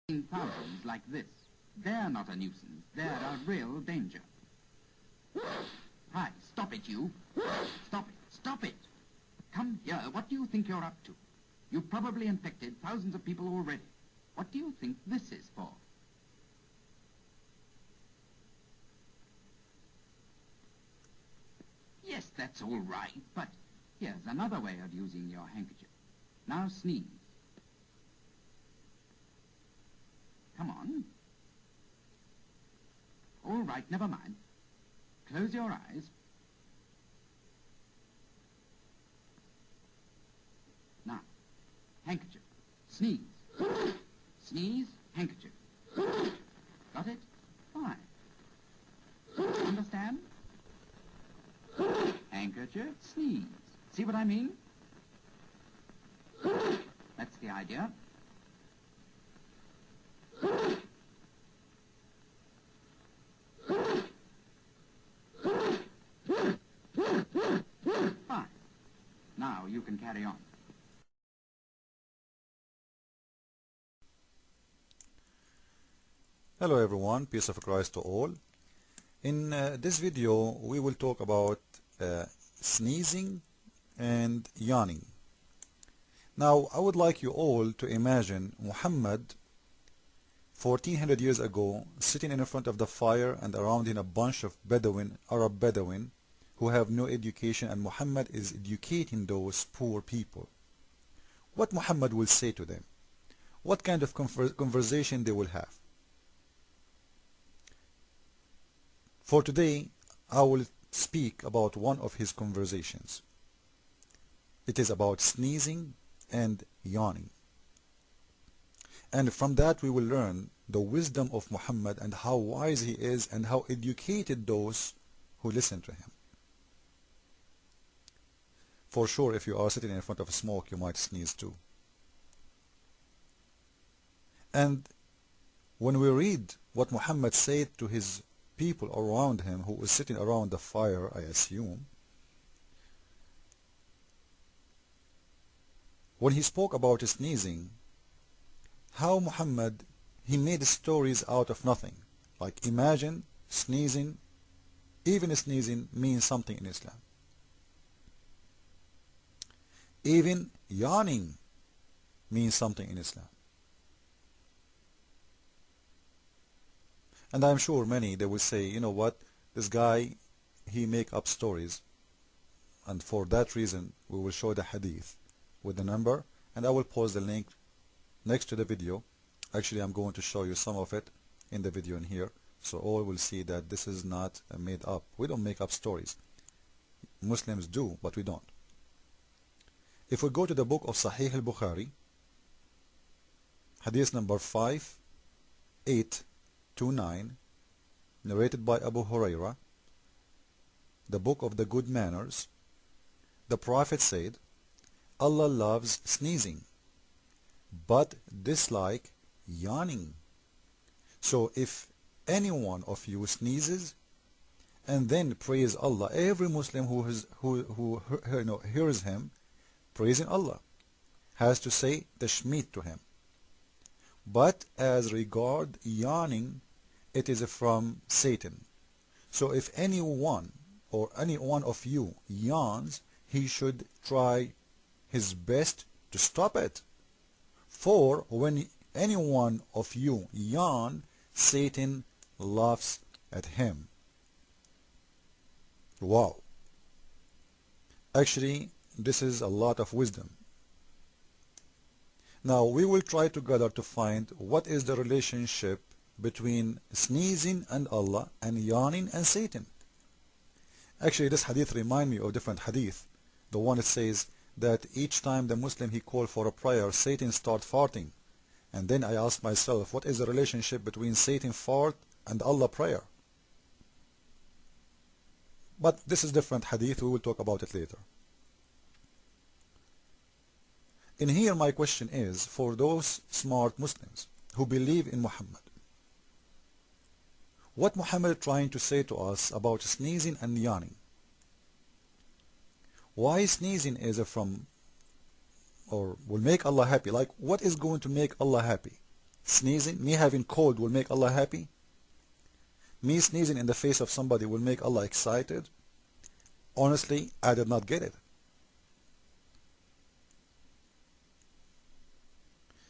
Thousands like this. They're not a nuisance. They're a real danger. Hi, stop it, you. Stop it. Stop it. Come here. What do you think you're up to? You've probably infected thousands of people already. What do you think this is for? Yes, that's all right, but here's another way of using your handkerchief. Now sneeze. Come on. All right, never mind. Close your eyes. Now, handkerchief. Sneeze. Sneeze, handkerchief. Got it? Fine. Understand? Handkerchief, sneeze. See what I mean? That's the idea. Fine. Now you can carry on. Hello everyone, peace of Christ to all. In this video we will talk about sneezing and yawning. Now I would like you all to imagine Muhammad 1400 years ago sitting in front of the fire and around him a bunch of Arab Bedouin who have no education, and Muhammad is educating those poor people. What Muhammad will say to them? What kind of conversation they will have? For today, I will speak about one of his conversations. It is about sneezing and yawning. And from that we will learn the wisdom of Muhammad and how wise he is and how educated those who listen to him. For sure, if you are sitting in front of smoke, you might sneeze too. And when we read what Muhammad said to his people around him, who was sitting around the fire, I assume, when he spoke about sneezing, how Muhammad, he made stories out of nothing. Like, imagine sneezing, even sneezing means something in Islam. Even yawning means something in Islam. And I'm sure many, they will say, you know what, this guy, he make up stories. And for that reason, we will show the hadith with the number, and I will post the link next to the video. Actually, I'm going to show you some of it in the video in here, so all will see that this is not made up. We don't make up stories. Muslims do, but we don't. If we go to the book of Sahih al-Bukhari, hadith number 5829, narrated by Abu Huraira, the book of the good manners, the Prophet said, Allah loves sneezing, but dislike yawning. So if any one of you sneezes and then praise Allah, every Muslim who hears him praising Allah has to say tashmeet to him. But as regard yawning, it is from Satan. So if anyone or any one of you yawns, he should try his best to stop it. For when any one of you yawn, Satan laughs at him. Wow. Actually, this is a lot of wisdom. Now we will try together to find what is the relationship between sneezing and Allah and yawning and Satan. Actually, this hadith reminds me of different hadith. The one that says that each time the Muslim he called for a prayer, Satan start farting. And then I asked myself, what is the relationship between Satan fart and Allah prayer? But this is different hadith, we will talk about it later. In here my question is for those smart Muslims who believe in Muhammad. What Muhammad is trying to say to us about sneezing and yawning? Why sneezing is from or will make Allah happy? Like, what is going to make Allah happy? sneezing, me having cold will make Allah happy? Me sneezing in the face of somebody will make Allah excited? Honestly, I did not get it.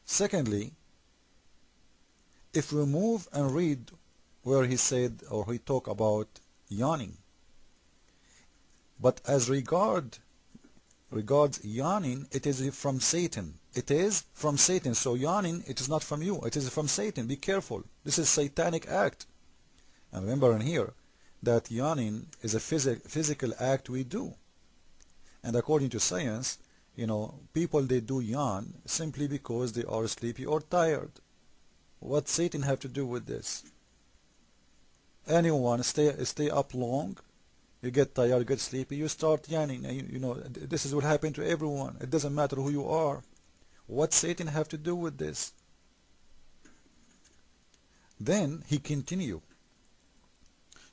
Secondly, if we move and read where he said or he talked about yawning, but as regards yawning, it is from Satan. It is from Satan. So yawning, it is not from you. It is from Satan. Be careful. This is a satanic act. And remember in here that yawning is a physical act we do. And according to science, people, they do yawn simply because they are sleepy or tired. What Satan have to do with this? Anyone stay up long, you get tired, you get sleepy, you start yawning. And this is what happened to everyone. It doesn't matter who you are. What Satan have to do with this? Then he continue.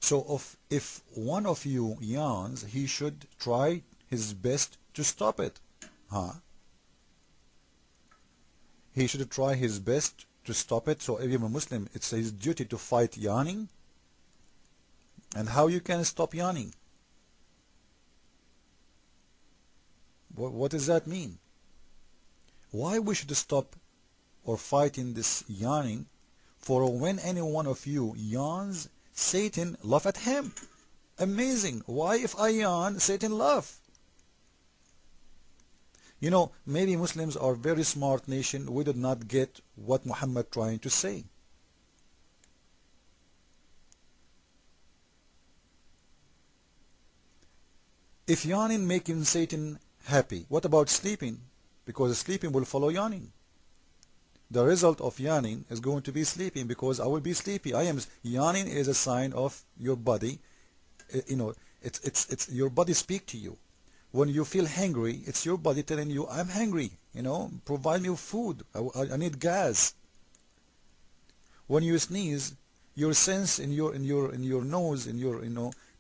So if one of you yawns, he should try his best to stop it. He should try his best to stop it. So if you're a Muslim, it's his duty to fight yawning. And how you can stop yawning? What does that mean? Why we should stop or fight in this yawning? For when any one of you yawns, Satan laugh at him. Amazing. Why if I yawn, Satan laugh? Maybe Muslims are very smart nation. We did not get what Muhammad trying to say. If yawning making Satan happy, what about sleeping? Because sleeping will follow yawning. The result of yawning is going to be sleeping because I will be sleepy. Yawning is a sign of your body. It's your body speak to you. When you feel hungry, it's your body telling you, I'm hungry. Provide me food. I need gas. When you sneeze, your sense in your nose,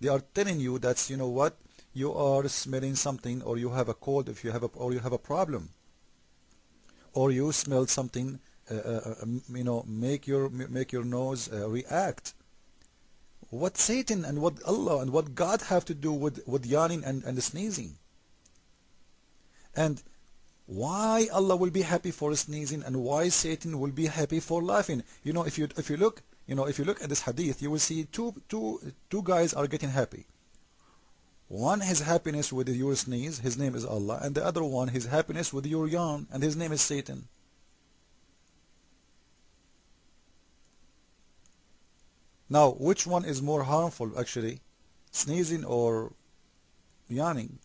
they are telling you that what, you are smelling something, or you have a cold, or you have a problem, or you smell something, make your nose react. What Satan and what Allah and what God have to do with yawning and sneezing? And why Allah will be happy for sneezing and why Satan will be happy for laughing? If you look at this hadith, you will see two guys are getting happy. One has happiness with your sneeze, his name is Allah, and the other one his happiness with your yawn, and his name is Satan. Now, which one is more harmful actually, sneezing or yawning?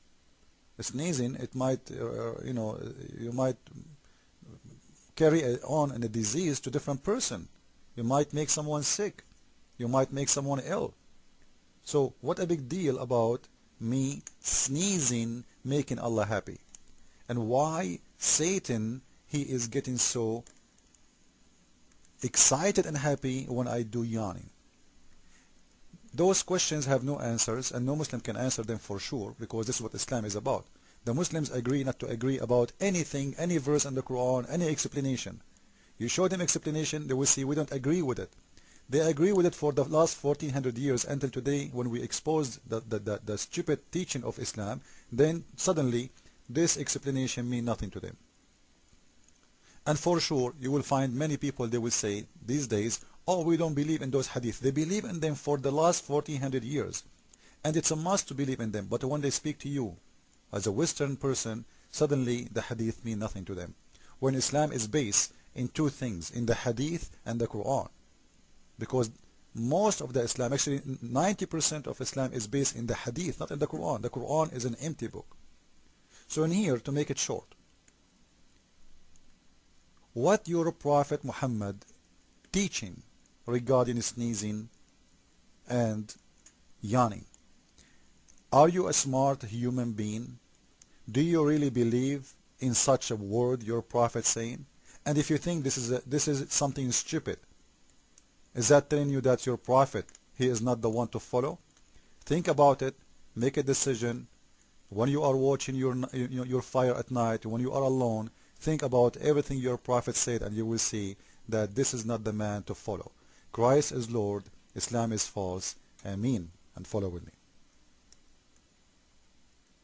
Sneezing, it might, you might carry on a disease to different person. You might make someone sick. You might make someone ill. So, what a big deal about me sneezing making Allah happy? And why Satan, he is getting so excited and happy when I do yawning? Those questions have no answers, and no Muslim can answer them for sure, because this is what Islam is about. The Muslims agree not to agree about anything, any verse in the Quran, any explanation. You show them explanation, they will see we don't agree with it. They agree with it for the last 1400 years until today, when we exposed the stupid teaching of Islam. Then suddenly this explanation means nothing to them. And for sure you will find many people, they will say these days, oh, we don't believe in those hadith. They believe in them for the last 1400 years, and it's a must to believe in them. But when they speak to you as a Western person, suddenly the hadith mean nothing to them, when Islam is based in two things, in the hadith and the Quran. Because most of the Islam, actually 90% of Islam, is based in the hadith, not in the Quran. The Quran is an empty book. So in here, to make it short, what your Prophet Muhammad teaching regarding sneezing and yawning? Are you a smart human being? Do you really believe in such a word your Prophet saying? And if you think this is something stupid, is that telling you that your Prophet, he is not the one to follow? Think about it, make a decision. When you are watching your fire at night, when you are alone, think about everything your Prophet said, and you will see that this is not the man to follow. Christ is Lord, Islam is false, Ameen, and follow with me.